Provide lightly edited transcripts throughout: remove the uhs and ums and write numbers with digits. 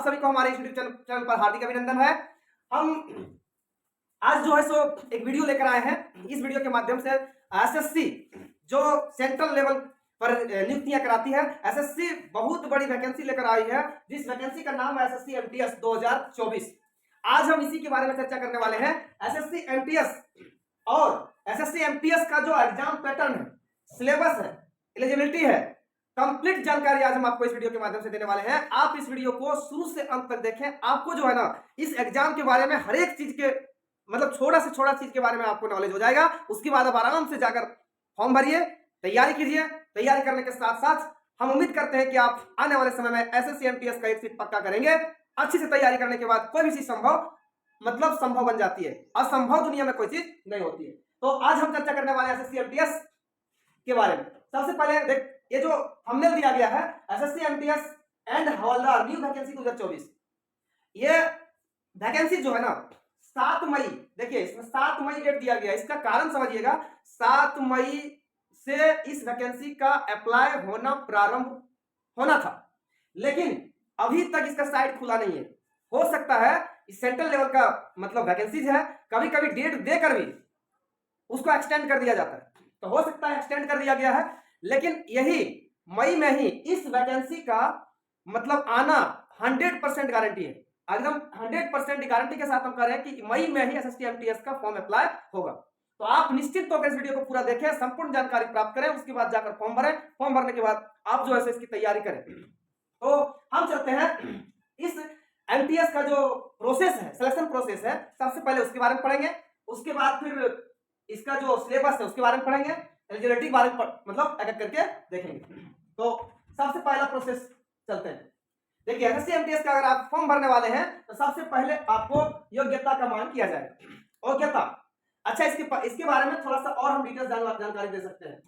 आप सभी को हमारे यूट्यूब चैनल पर हार्दिक अभिनंदन है। हम आज जो है सो एक वीडियो लेकर आए हैं। इस वीडियो के माध्यम से एसएससी जो सेंट्रल लेवल पर नियुक्तियां कराती है, एसएससी बहुत बड़ी वैकेंसी लेकर आई है, जिस वैकेंसी का नाम है एसएससी एमटीएस 2024। आज हम इसी के बारे में चर्चा करने वाले हैं। एसएससी एमटीएस और एसएससी एमटीएस का जो एग्जाम पैटर्न है, सिलेबस है, एलिजिबिलिटी है, कंप्लीट जानकारी आज हम आपको इस वीडियो के माध्यम से देने वाले हैं। आप इस वीडियो को शुरू से अंत तक देखें। आपको जो है ना इस एग्जाम के बारे में हर एक चीज के मतलब छोटा से छोटा चीज के बारे में आपको नॉलेज हो जाएगा। उसके बाद आप आराम से जाकर फॉर्म भरिए, तैयारी कीजिए। तैयारी करने के साथ साथ हम उम्मीद करते हैं कि आप आने वाले समय में एसएससी एमटीएस का एक सीट पक्का करेंगे। अच्छी से तैयारी करने के बाद कोई भी चीज संभव बन जाती है। असंभव दुनिया में कोई चीज नहीं होती है। तो आज हम चर्चा करने वाले हैं एसएससी एमटीएस के बारे में। सबसे पहले देख, ये जो थंबनेल दिया गया है SSC MTS and havildar new vacancy 2024, ये वैकेंसी जो है ना 7 मई, देखिए इसमें 7 मई डेट दिया गया। इसका कारण समझिएगा, 7 मई से इस वैकेंसी का अप्लाई होना प्रारंभ होना था, लेकिन अभी तक इसका साइट खुला नहीं है। हो सकता है इस सेंट्रल लेवल का मतलब वैकेंसीज है, कभी कभी डेट देकर भी उसको एक्सटेंड कर दिया जाता है, तो हो सकता है एक्सटेंड कर दिया गया है। लेकिन यही मई में ही इस वैकेंसी का मतलब आना 100% गारंटी है। एकदम 100% गारंटी के साथ हम कह रहे हैं कि मई में ही एसएससी एमटीएस का फॉर्म अप्लाई होगा। तो आप निश्चित तौर पर इस वीडियो को पूरा देखें, संपूर्ण जानकारी प्राप्त करें, उसके बाद जाकर फॉर्म भरें। फॉर्म भरने के बाद आप जो है इसकी तैयारी करें। तो हम चलते हैं इस एमटीएस का जो प्रोसेस है, सिलेक्शन प्रोसेस है, सबसे पहले उसके बारे में पढ़ेंगे। उसके बाद फिर इसका जो सिलेबस है उसके बारे में पढ़ेंगे, एलिजिबिलिटी के बारे में मतलब एक एक करके देखेंगे। तो सबसे पहला प्रोसेस चलते हैं। देखिए एसएससी एमटीएस का अगर आप फॉर्म भरने वाले हैं तो सबसे पहले आपको योग्यता का मान किया जाएगा। योग्यता, अच्छा इसके बारे में थोड़ा सा और हम डिटेल्स जानकारी दे सकते हैं।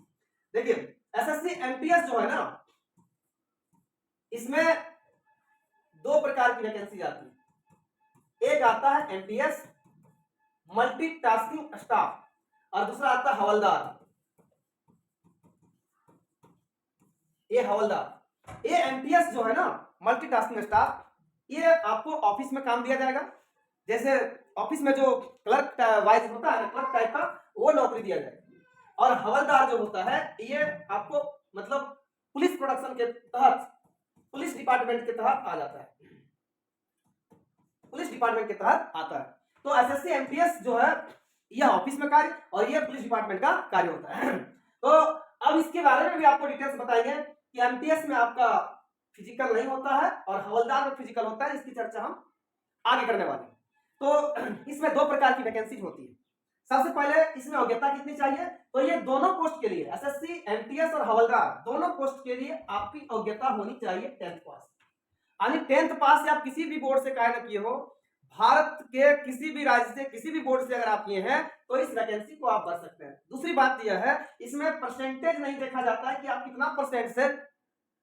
देखिए एसएससी एमटीएस जो है ना, इसमें 2 प्रकार की वैकेंसी आती है। एक आता है एमटीएस मल्टीटास्किंग स्टाफ और दूसरा आता है हवलदार। ये हवलदार, ये एमटीएस जो है ना मल्टीटास्किंग स्टाफ, ये आपको ऑफिस में काम दिया जाएगा। जैसे ऑफिस में जो क्लर्क वाइज होता है ना, क्लर्क टाइप का, वो नौकरी दिया जाएगा। और हवलदार जो होता है ये आपको मतलब पुलिस प्रोडक्शन के तहत, पुलिस डिपार्टमेंट के तहत आ जाता है, पुलिस डिपार्टमेंट के तहत आता है। तो एसएससी एमटीएस जो है यह ऑफिस में कार्य और यह पुलिस डिपार्टमेंट का कार्य होता है। तो अब इसके बारे में भी आपको डिटेल्स बताएंगे कि एमटीएस में आपका फिजिकल नहीं होता है और हवलदार में फिजिकल होता है। इसकी चर्चा हम आगे करने वाले हैं। तो इसमें 2 प्रकार की वैकेंसीज होती है। सबसे पहले इसमें योग्यता कितनी चाहिए, तो ये दोनों पोस्ट के लिए, एसएससी एमटीएस और हवलदार दोनों पोस्ट के लिए आपकी योग्यता होनी चाहिए 10th पास। यानी 10th पास या किसी भी बोर्ड से काहे न किए हो, भारत के किसी भी राज्य से, किसी भी बोर्ड से अगर आप किए हैं तो इस वैकेंसी को आप भर सकते हैं। दूसरी बात यह है, इसमें परसेंटेज नहीं देखा जाता है कि आप कितना परसेंट से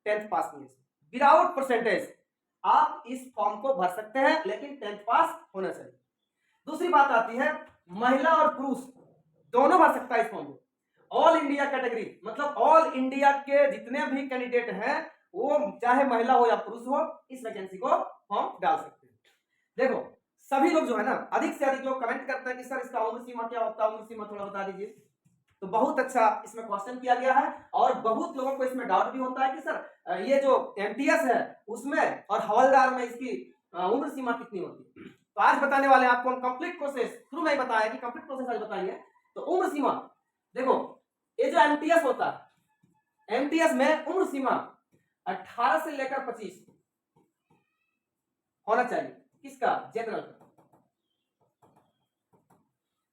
10th पास किए। विदाउट परसेंटेज आप इस फॉर्म को भर सकते हैं, लेकिन 10th पास होना चाहिए। दूसरी बात आती है, महिला और पुरुष दोनों भर सकता है इस फॉर्म को। ऑल इंडिया कैटेगरी मतलब ऑल इंडिया के जितने भी कैंडिडेट हैं, वो चाहे महिला हो या पुरुष हो, इस वैकेंसी को फॉर्म डाल सकते हैं। देखो सभी लोग जो है ना, अधिक से अधिक लोग कमेंट करते हैं कि सर इसका उम्र सीमा क्या होता है, उम्र सीमा थोड़ा बता दीजिए। तो बहुत अच्छा इसमें क्वेश्चन किया गया है और बहुत लोगों को इसमें डाउट भी होता है कि सर ये जो एमटीएस है उसमें और हवलदार में इसकी उम्र सीमा कितनी होती है। तो आज बताने वाले हैं आपको हम कंप्लीट प्रोसेस, शुरू में ही बताया कि कंप्लीट प्रोसेस आज बताएंगे। तो उम्र सीमा देखो, ये जो एमटीएस होता है, एमटीएस में उम्र सीमा 18 से लेकर 25 होना चाहिए। किसका? जनरल का।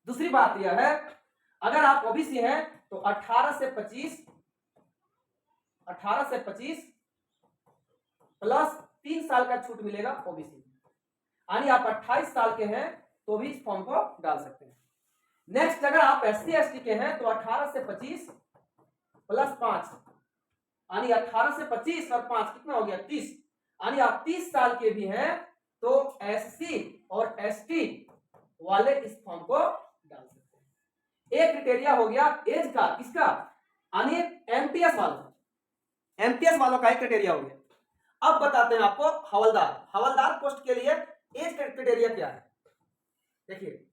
दूसरी बात यह है, अगर आप ओबीसी हैं तो 18 से 25 प्लस 3 साल का छूट मिलेगा ओबीसी। यानी आप 28 साल के हैं तो भी इस फॉर्म को डाल सकते हैं। नेक्स्ट, अगर आप एससी एसटी के हैं तो 18 से 25 प्लस 5, यानी 18 से 25 और 5 कितना हो गया? 30। यानी आप 30 साल के भी हैं तो एससी और एसटी वाले इस फॉर्म को डाल सकते हैं। एक क्राइटेरिया हो गया एज का, किसका? यानी एमटीएस वालों का एक क्राइटेरिया हो गया। अब बताते हैं आपको हवलदार पोस्ट के लिए एज क्राइटेरिया क्या है। देखिए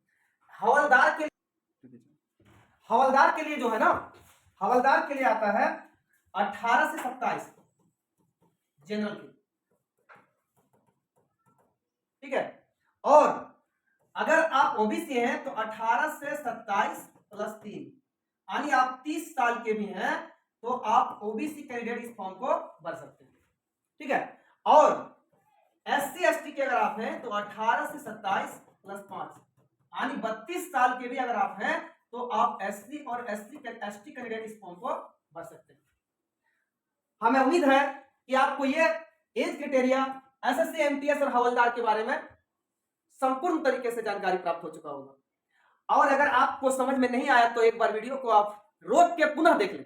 हवलदार के लिए जो है ना, हवलदार के लिए आता है 18 से 27 जनरल की, ठीक है। और अगर आप ओबीसी हैं तो 18 से 27 प्लस 3, यानी आप 30 साल के भी हैं तो आप ओबीसी कैंडिडेट इस फॉर्म को भर सकते हैं, ठीक है। और एससी एसटी के अगर आप हैं तो 18 से 27 प्लस 5, यानी 32 साल के भी अगर आप हैं तो आप एससी और एसटी कैंडिडेट इस फॉर्म को भर सकते हैं। हमें उम्मीद है कि आपको ये एज क्राइटेरिया एसएससी एमटीएस और हवलदार के बारे में संपूर्ण तरीके से जानकारी प्राप्त हो चुका होगा। और अगर आपको समझ में नहीं आया तो एक बार वीडियो को आप रोक के पुनः देख लें,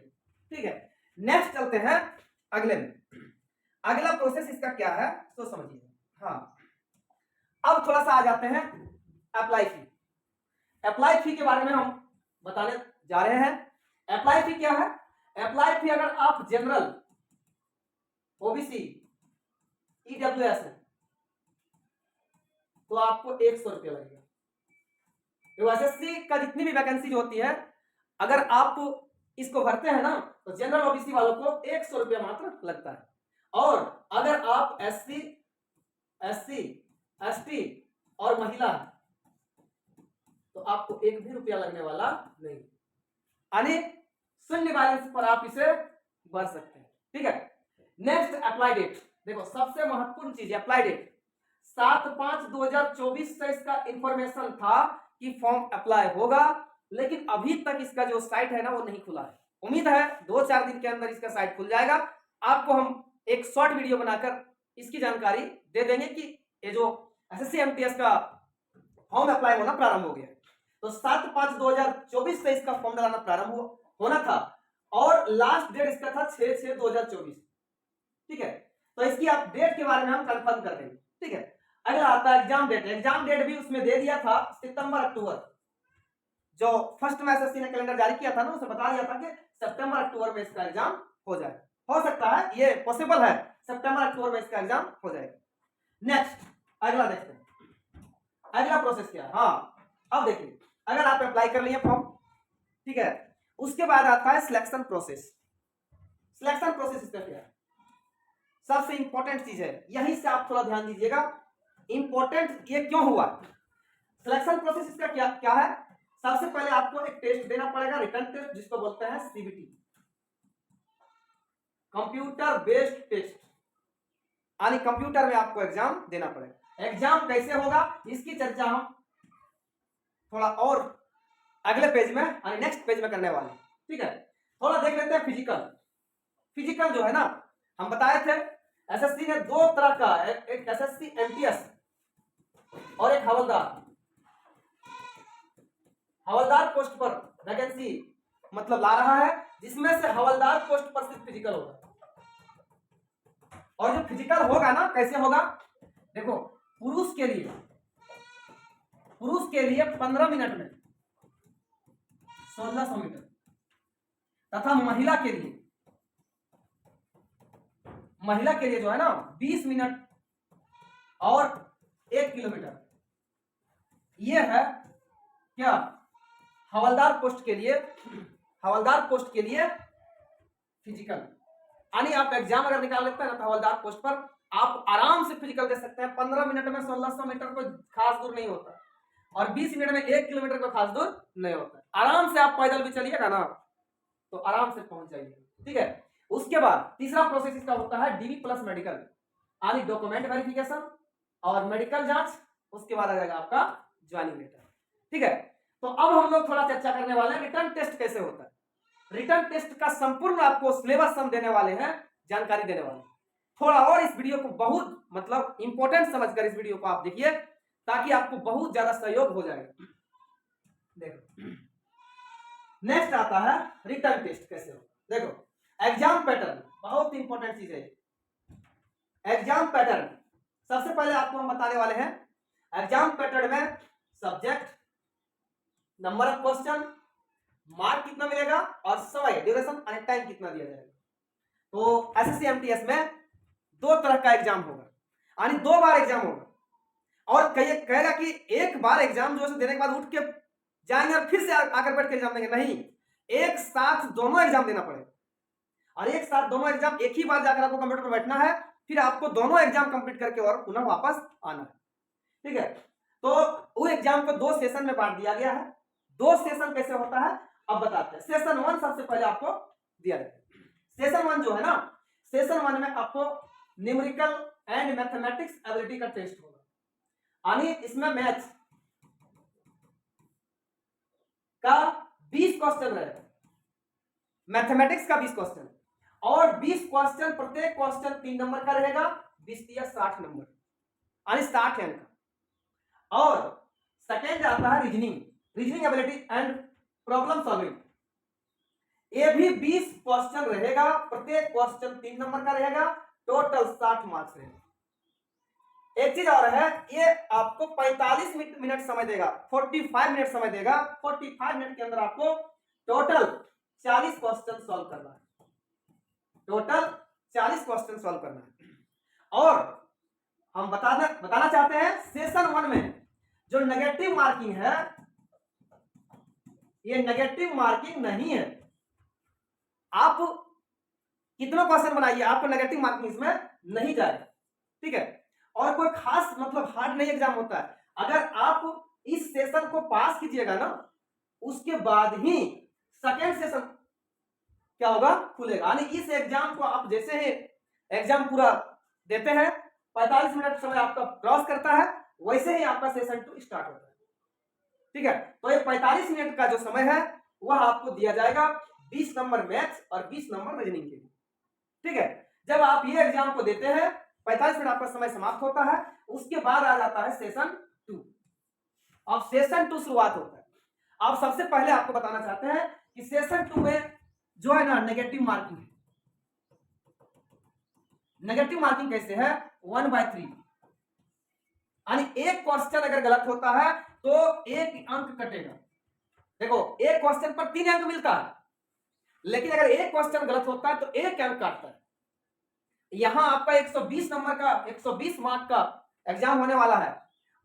ठीक है। नेक्स्ट चलते हैं अगले में। अगला प्रोसेस इसका क्या है तो समझिए। हाँ, अब थोड़ा सा आ जाते हैं अप्लाई फी। अप्लाई फी के बारे में हम बताने जा रहे हैं। अप्लाई फी क्या है? अप्लाई फी अगर आप जनरल, ओबीसी, ईडब्ल्यूएस है तो आपको 100 रुपया लगेगा। तो एसएससी का जितनी भी वैकेंसी होती है, अगर आप इसको भरते हैं ना तो जनरल ओबीसी वालों को 100 रुपया मात्र लगता है। और अगर आप एससी, एसटी और महिला तो आपको 1 भी रुपया लगने वाला नहीं, यानी शून्य बैलेंस पर आप इसे भर सकते हैं, ठीक है। नेक्स्ट अप्लाई डेट, देखो सबसे महत्वपूर्ण चीज अप्लाई डेट। 7/5/2024 से इसका इंफॉर्मेशन था कि फॉर्म अप्लाई होगा, लेकिन अभी तक इसका जो साइट है ना वो नहीं खुला है। उम्मीद है 2-4 दिन के अंदर इसका साइट खुल जाएगा। आपको हम एक शॉर्ट वीडियो बनाकर इसकी जानकारी दे देंगे कि ये जो एसएससी एमटीएस का फॉर्म अप्लाई होना प्रारंभ हो गया। तो 7/5/2024 से इसका फॉर्म डालना प्रारंभ होना था और लास्ट डेट इसका था 6/6/2024, ठीक है। तो इसकी आप डेट के बारे में हम कंफर्म कर देंगे, ठीक है। अगला आता है एग्जाम डेट। एग्जाम डेट भी उसमें दे दिया था सितंबर अक्टूबर, जो फर्स्ट में एसएससी ने कैलेंडर जारी किया था ना उसमें बता दिया था कि सितंबर अक्टूबर में इसका एग्जाम हो जाए। हो सकता है, ये पॉसिबल है, सितंबर अक्टूबर में इसका एग्जाम हो जाएगा। नेक्स्ट अगला देखते हैं, अगला प्रोसेस क्या है। हाँ, अब देखिए अगर आप अप्लाई कर लिए फॉर्म, ठीक है, उसके बाद आता है सिलेक्शन प्रोसेस। सिलेक्शन प्रोसेस इसका क्या है? सबसे इंपॉर्टेंट चीज है, यहीं से आप थोड़ा ध्यान दीजिएगा। इंपॉर्टेंट ये क्यों हुआ? सिलेक्शन प्रोसेस इसका क्या है? सबसे पहले आपको एक टेस्ट देना पड़ेगा, रिटन टेस्ट, जिसको बोलते हैं सीबीटी, कंप्यूटर बेस्ड टेस्ट, यानी कंप्यूटर में आपको एग्जाम देना पड़ेगा। एग्जाम कैसे होगा इसकी चर्चा हम थोड़ा और अगले पेज में यानी नेक्स्ट पेज में करने वाले हैं, ठीक है। थोड़ा देख लेते हैं फिजिकल। फिजिकल जो है ना, हम बताए थे एसएससी ने 2 तरह का, एक एसएससी एमटीएस और एक हवलदार पोस्ट पर वैकेंसी मतलब ला रहा है, जिसमें से हवलदार पोस्ट पर सिर्फ फिजिकल होगा। और जो फिजिकल होगा ना कैसे होगा, देखो पुरुष के लिए 15 मिनट में 1600 मीटर तथा महिला के लिए जो है ना 20 मिनट और 1 किलोमीटर। ये है क्या? हवलदार पोस्ट के लिए फिजिकल, यानी आप एग्जाम अगर निकाल लेते हैं ना तो हवलदार पोस्ट पर आप आराम से फिजिकल दे सकते हैं। 15 मिनट में 1600 मीटर कोई खास दूर नहीं होता और 20 मिनट में 1 किलोमीटर कोई खास दूर नहीं होता। आराम से आप पैदल भी चलिएगा ना तो आराम से पहुंच जाइए, ठीक है। उसके बाद तीसरा प्रोसेस इसका होता है डीबी प्लस मेडिकल, यानी डॉक्यूमेंट वेरिफिकेशन और मेडिकल जांच। उसके बाद आ जाएगा आपका ज्वाइनिंग लेटर, ठीक है। तो अब हम लोग थोड़ा चर्चा करने वाले हैं रिटर्न टेस्ट कैसे होता है। रिटर्न टेस्ट का संपूर्ण आपको सिलेबस हम देने वाले हैं, जानकारी देने वाले हैं। थोड़ा और इस वीडियो को बहुत मतलब इंपॉर्टेंट समझकर इस वीडियो को आप देखिए ताकि आपको बहुत ज्यादा सहयोग हो जाएगा। देखो नेक्स्ट आता है रिटर्न टेस्ट कैसे होगा। देखो एग्जाम पैटर्न बहुत इंपॉर्टेंट चीज है। एग्जाम पैटर्न सबसे पहले आपको हम बताने वाले हैं। एग्जाम पैटर्न में subject, number of question, mark कितना मिलेगा और समय ड्यूरेशन और टाइम कितना दिया जाएगा। तो एसएससी एमटीएस में दो तरह का एग्जाम होगा, यानी 2 बार एग्जाम होगा। और कहेगा कि एक बार एग्जाम जो है देने के बाद उठ के जाएंगे और फिर से आकर बैठ के एग्जाम देंगे, नहीं, एक साथ दोनों एग्जाम देना पड़ेगा। और एक साथ दोनों एग्जाम एक ही बार जाकर आपको कंप्यूटर पर बैठना है, फिर आपको दोनों एग्जाम कंप्लीट करके और पुनः वापस आना है, ठीक है। तो वो एग्जाम को 2 सेशन में बांट दिया गया है। 2 सेशन कैसे होता है अब बताते हैं। सेशन 1 सबसे पहले आपको दिया जाता है। सेशन 1 जो है ना, सेशन 1 में आपको न्यूमेरिकल एंड मैथमेटिक्स एबिलिटी का टेस्ट होगा, यानी इसमें मैथ्स का 20 क्वेश्चन रहेगा, मैथमेटिक्स का 20 क्वेश्चन, और 20 क्वेश्चन, प्रत्येक क्वेश्चन 3 नंबर का रहेगा, 20 या 60 नंबर, यानी 60 अंक का। और सेकेंड आता है reasoning ability and problem solving. ये भी 20 क्वेश्चन रहेगा, प्रत्येक क्वेश्चन 3 नंबर का रहेगा, टोटल 60 मार्क्स रहेगा। एक चीज और है, ये आपको 45 मिनट समय देगा, 45 मिनट समय देगा। 45 मिनट के अंदर आपको टोटल 40 क्वेश्चन सॉल्व करना है, टोटल 40 क्वेश्चन सॉल्व करना है। और हम बताना चाहते हैं, सेशन 1 में जो नेगेटिव मार्किंग है, ये नेगेटिव मार्किंग नहीं है। आप कितना क्वेश्चन बनाइए, आपको नेगेटिव मार्किंग इसमें नहीं जाएगा, ठीक है। और कोई खास मतलब हार्ड नहीं एग्जाम होता है। अगर आप इस सेशन को पास कीजिएगा ना, उसके बाद ही सेकेंड सेशन क्या होगा, खुलेगा। यानी इस एग्जाम को आप जैसे ही एग्जाम पूरा देते हैं, 45 मिनट समय आपका क्रॉस करता है, वैसे ही आपका सेशन 2 स्टार्ट होता है, ठीक है। तो ये 45 मिनट का जो समय है वह आपको दिया जाएगा 20 नंबर मैथ्स और 20 नंबर रीजनिंग के लिए, ठीक है। जब आप ये एग्जाम को देते हैं, 45 मिनट आपका समय समाप्त होता है, उसके बाद आ जाता है सेशन 2। अब सेशन 2 शुरुआत होता है। अब सबसे पहले आपको बताना चाहते हैं कि सेशन 2 में जो है ना नेगेटिव मार्किंग है। नेगेटिव मार्किंग कैसे है, 1/3, यानी एक क्वेश्चन अगर गलत होता है तो 1 अंक कटेगा। देखो, एक क्वेश्चन पर 3 अंक मिलता है, लेकिन अगर एक क्वेश्चन गलत होता है तो 1 अंक काटता है। यहां आपका 120 नंबर का 120 मार्क का एग्जाम होने वाला है,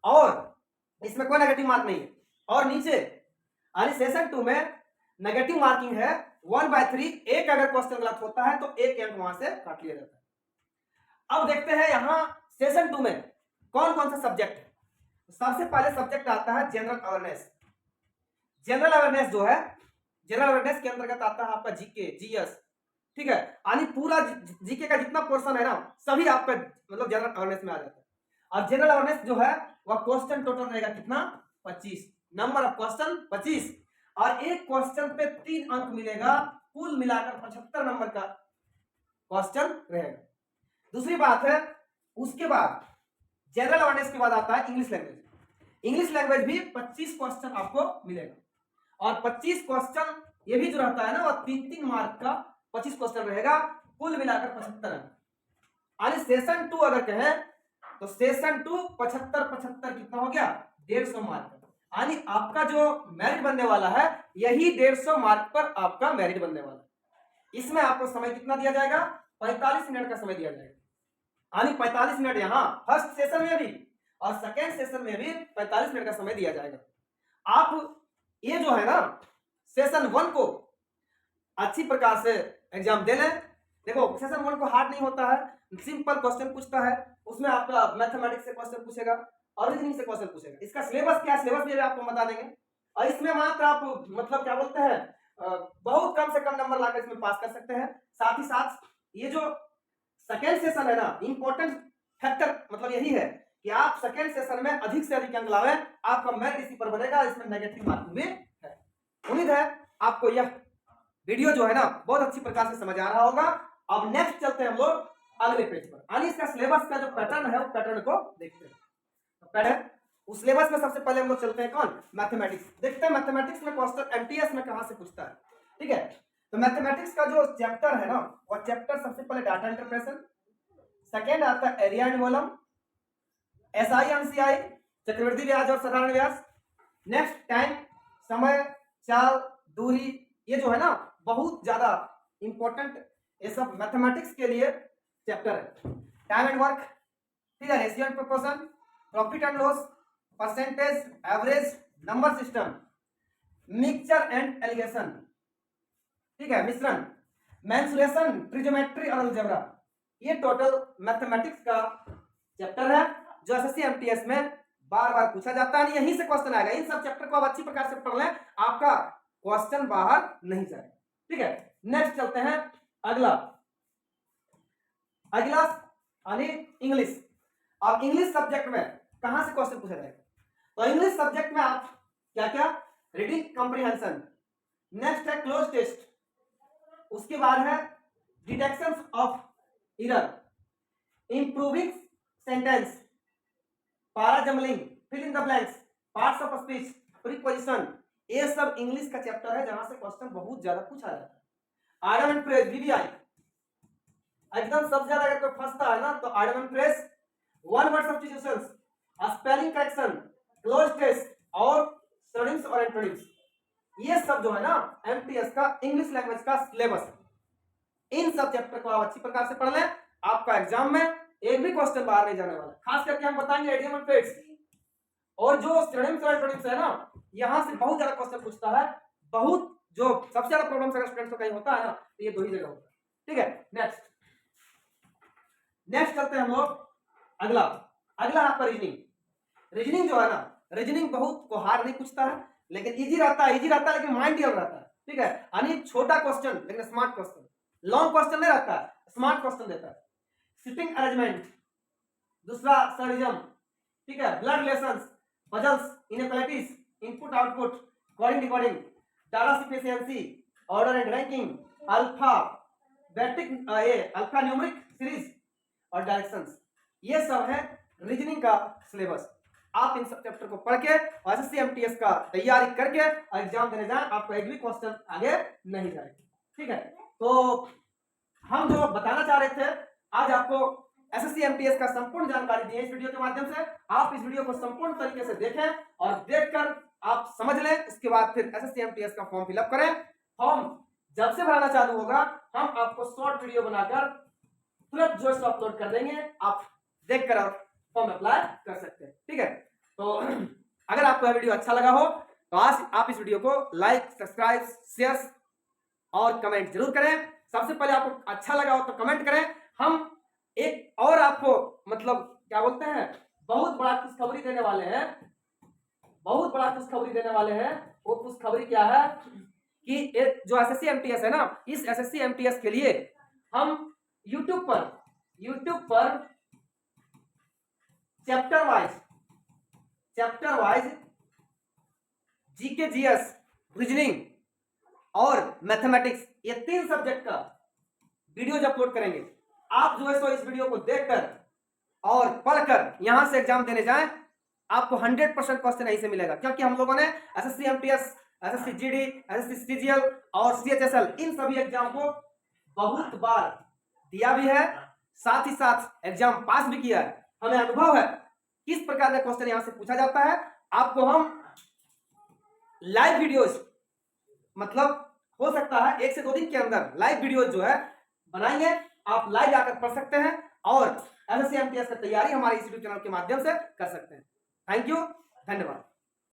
और इसमें कोई नेगेटिव मार्क नहीं है। और नीचे यानी सेशन 2 में नेगेटिव मार्किंग है 1/3, एक अगर क्वेश्चन गलत होता है तो 1 अंक वहां से काट लिया जाता है। अब देखते हैं यहां सेशन 2 में कौन कौन सा सब्जेक्ट है। सबसे पहले सब्जेक्ट आता है जनरल अवेयरनेस। जनरल अवेयरनेस जो है, जनरल अवेयरनेस के अंतर्गत आता है आपका जीके, जीएस, ठीक है। यानी पूरा जीके का जितना पोर्शन है ना, सभी आपका मतलब जनरल अवेयरनेस में आ जाता है। और जनरल अवेयरनेस जो है वह क्वेश्चन टोटल रहेगा कितना, 25 नंबर ऑफ क्वेश्चन, 25, और एक क्वेश्चन पे 3 अंक मिलेगा, कुल मिलाकर 75 नंबर का क्वेश्चन रहेगा। दूसरी बात है, उसके बाद जनरल अवेयरनेस के बाद आता है इंग्लिश लैंग्वेज। इंग्लिश लैंग्वेज भी 25 क्वेश्चन आपको मिलेगा, और 25 क्वेश्चन ये भी जो रहता है ना, वह 3-3 मार्क का 25 क्वेश्चन रहेगा, कुल मिलाकर 75 अंक। यानी सेशन 2 अगर कहें तो सेशन 2 75 कितना हो गया, 150 मार्क। यानी आपका जो मेरिट बनने वाला है, यही 150 मार्क पर आपका मेरिट बनने वाला है। इसमें आपको समय कितना दिया जाएगा, 45 मिनट का समय दिया जाएगा। यानी 45 मिनट यहां फर्स्ट सेशन में भी और सेकेंड सेशन में भी 45 मिनट का समय दिया जाएगा। आप ये जो है ना सेशन 1 को अच्छी प्रकार से एग्जाम दे लें। देखो, सेशन 1 को हार्ड नहीं होता है, सिंपल क्वेश्चन पूछता है, उसमें आपका मैथमेटिक्स से क्वेश्चन पूछेगा और रीजनिंग से क्वेश्चन पूछेगा। इसका सिलेबस क्या है, सिलेबस भी आपको बता देंगे। और इसमें मात्र आप मतलब क्या बोलते हैं, बहुत कम से कम नंबर लाकर इसमें पास कर सकते हैं। साथ ही साथ ये जो सेकेंड सेशन है ना, इंपॉर्टेंट फैक्टर मतलब यही है कि आप सेकेंड सेशन में अधिक से अधिक अंक लावें, आपका मेरिट इसी पर बनेगा। इसमें नेगेटिव मार्किंग भी है। उम्मीद है आपको यह वीडियो जो है ना बहुत अच्छी प्रकार से समझ आ रहा होगा। अब नेक्स्ट चलते हैं हम लोग अगले पेज पर, यानी इसका सिलेबस का जो पैटर्न है उस पैटर्न को देखते हैं। तो पैटर्न उस सिलेबस में सबसे पहले हम लोग चलते हैं कौन, मैथमेटिक्स। देखते हैं मैथमेटिक्स में क्वेश्चन एमटीएस में कहां से पूछता है, ठीक है। तो मैथमेटिक्स का जो चैप्टर है ना, वह चैप्टर सबसे पहले डाटा इंटरप्रेशन, सेकेंड आता है area and volume, SI NCI, चक्रवृद्धि ब्याज और साधारण ब्याज। नेक्स्ट टाइम, समय, चाल, दूरी, ये जो है ना बहुत ज्यादा इंपॉर्टेंट, ये सब मैथमेटिक्स के लिए चैप्टर है। टाइम एंड वर्क, ठीक है, ratio and proportion, profit and loss, percentage, average, number system, mixture and allegation, ठीक है, मिश्रण, मेंसुरेशन, ट्रिग्नोमेट्री और अलजेब्रा। ये टोटल मैथमेटिक्स का चैप्टर है जो एसएससी एमटीएस में बार बार पूछा जाता है, यहीं से क्वेश्चन आएगा। इन सब चैप्टर को आप अच्छी प्रकार से पढ़ लें, आपका क्वेश्चन बाहर नहीं जाएगा, ठीक है। नेक्स्ट चलते हैं अगला यानी इंग्लिश। अब इंग्लिश सब्जेक्ट में कहां से क्वेश्चन पूछा जाएगा? तो इंग्लिश सब्जेक्ट में आप क्या क्या, रीडिंग कॉम्प्रिहेंशन, नेक्स्ट है क्लोज टेस्ट, उसके बाद है detection of error, improving sentence, para jumbling, fill in the blanks, parts of speech, preposition. ये सब इंग्लिश का चैप्टर है जहां से क्वेश्चन बहुत ज्यादा पूछा जाता है। आइडम एंड फ्रेज, वीवीआई, एकदम सबसे ज्यादा अगर कोई फंसता है ना तो idiom and phrase, one word substitutions, spelling correction, cloze test और सिनोनिम्स और एंटोनिम्स। ये सब जो है ना एमटीएस का इंग्लिश लैंग्वेज का सिलेबस, इन सब चैप्टर को आप अच्छी प्रकार से पढ़ लें, आपका एग्जाम में एक भी क्वेश्चन बाहर नहीं जाने वाला। खास करके हम बताएंगे इडियम एंड फ्रेज और जो सिनोनिम्स और एंटोनिम्स है ना, यहां से बहुत ज्यादा क्वेश्चन पूछता है। बहुत जो सबसे ज्यादा प्रॉब्लम्स अगर स्टूडेंट्स को कहीं होता है ना तो ये दो ही जगह होता है, ठीक है। नेक्स्ट चलते हैं हम लोग अगला आपका रीजनिंग जो है ना, रीजनिंग बहुत को हार्ड नहीं पूछता है, लेकिन इजी रहता है लेकिन माइंड क्लियर रहता है, ठीक है। यानी छोटा क्वेश्चन लेकिन स्मार्ट क्वेश्चन, लॉन्ग क्वेश्चन नहीं रहता है, स्मार्ट क्वेश्चन देता है। सिटिंग अरेंजमेंट, दूसरा सर्जिज्म, ठीक है, blood relations, puzzles, inequalities, input output, coding decoding, data sufficiency, order and ranking, alpha numeric series और डायरेक्शंस। ये सब है रीजनिंग का सिलेबस। आप इन सब चैप्टर को पढ़ के और एसएससी एमटीएस का तैयारी करके एग्जाम देने जाए, आपको एक भी क्वेश्चन आगे नहीं जाएगा, ठीक है। तो हम जो बताना चाह रहे थे आज आपको एसएससी एमटीएस का संपूर्ण जानकारी दी है इस वीडियो के माध्यम से। आप इस वीडियो को संपूर्ण तरीके से देखें और देखकर आप समझ लें, इसके बाद फिर एसएससी एमटीएस का फॉर्म फिलअप करें। फॉर्म जब से भराना चालू होगा हम आपको शॉर्ट वीडियो बनाकर तुरंत जो है अपलोड कर देंगे, आप देखकर फॉर्म अप्लाई कर सकते हैं, ठीक है। तो अगर आपको यह वीडियो अच्छा लगा हो तो आज आप इस वीडियो को लाइक, सब्सक्राइब, शेयर और कमेंट जरूर करें। सबसे पहले आपको अच्छा लगा हो तो कमेंट करें। हम एक और आपको मतलब क्या बोलते हैं, बहुत बड़ा खुशखबरी देने वाले हैं। वो खुशखबरी क्या है कि एक जो एसएससी एमटीएस है ना, इस एसएससी एमटीएस के लिए हम YouTube पर chapter wise GK, GS, reasoning और मैथमेटिक्स, ये 3 सब्जेक्ट का वीडियोज अपलोड करेंगे। आप जो है सो इस वीडियो को देखकर और पढ़कर यहां से एग्जाम देने जाएं, आपको 100% क्वेश्चन यहीं से मिलेगा, क्योंकि हम लोगों ने SSC MTS, SSC GD, SSC CGL और सीएचएसएल इन सभी एग्जाम को बहुत बार दिया भी है, साथ ही साथ एग्जाम पास भी किया है। हमें अनुभव है किस प्रकार का क्वेश्चन यहां से पूछा जाता है। आपको हम लाइव वीडियोज, मतलब हो सकता है 1 से 2 दिन के अंदर लाइव वीडियोज जो है बनाएंगे, आप लाइव जाकर पढ़ सकते हैं और एसएससी एमटीएस की तैयारी हमारे इस यूट्यूब चैनल के माध्यम से कर सकते हैं। थैंक यू, धन्यवाद।